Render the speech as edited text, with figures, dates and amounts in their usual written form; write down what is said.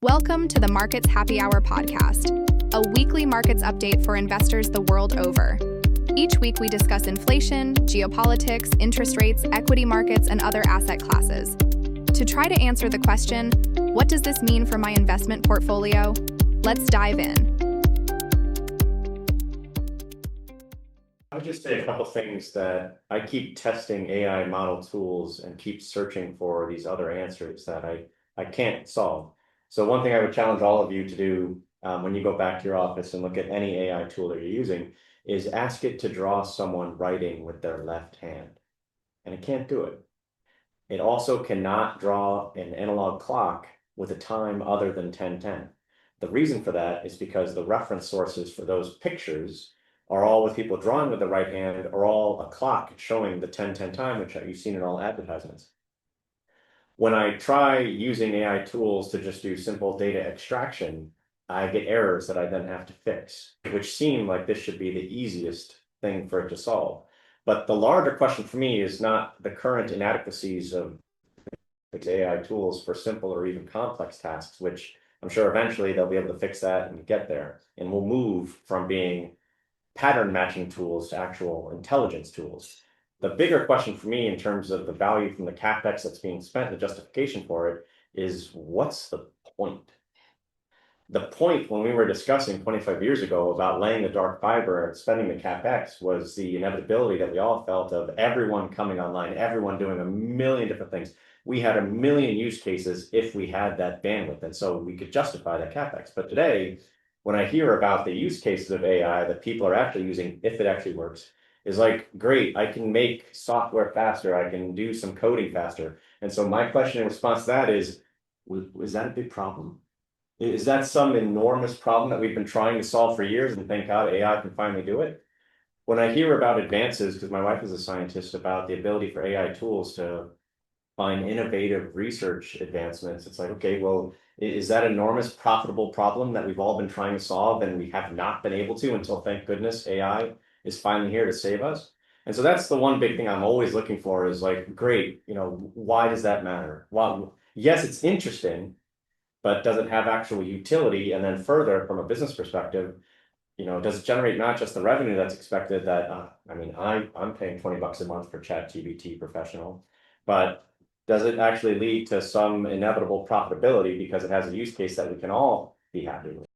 Welcome to the Markets Happy Hour podcast, a weekly markets update for investors the world over. Each week we discuss inflation, geopolitics, interest rates, equity markets, and other asset classes. To try to answer the question, what does this mean for my investment portfolio? Let's dive in. I would just say a couple things that I keep testing AI model tools and keep searching for these other answers that I can't solve. So one thing I would challenge all of you to do when you go back to your office and look at any AI tool that you're using is ask it to draw someone writing with their left hand. And it can't do it. It also cannot draw an analog clock with a time other than 10:10. The reason for that is because the reference sources for those pictures are all with people drawing with the right hand or all a clock showing the 10:10 time, which you've seen in all advertisements. When I try using AI tools to just do simple data extraction, I get errors that I then have to fix, which seem like this should be the easiest thing for it to solve. But the larger question for me is not the current inadequacies of AI tools for simple or even complex tasks, which I'm sure eventually they'll be able to fix that and get there. And we'll move from being pattern matching tools to actual intelligence tools. The bigger question for me in terms of the value from the CapEx that's being spent, the justification for it, is what's the point? The point when we were discussing 25 years ago about laying the dark fiber and spending the CapEx was the inevitability that we all felt of everyone coming online, everyone doing a million different things. We had a million use cases if we had that bandwidth, and so we could justify that CapEx. But today, when I hear about the use cases of AI that people are actually using, if it actually works, is like, great, I can make software faster, I can do some coding faster. And so my question in response to that is that a big problem? Is that some enormous problem that we've been trying to solve for years and thank God AI can finally do it? When I hear about advances, because my wife is a scientist, about the ability for AI tools to find innovative research advancements, it's like, okay, well, is that enormous profitable problem that we've all been trying to solve and we have not been able to until, thank goodness, AI is finally here to save us? And so that's the one big thing I'm always looking for is like, great, why does that matter? Well, yes, it's interesting, but does it have actual utility? And then further, from a business perspective, does it generate not just the revenue that's expected that, I'm paying $20 a month for ChatGPT Professional, but does it actually lead to some inevitable profitability because it has a use case that we can all be happy with?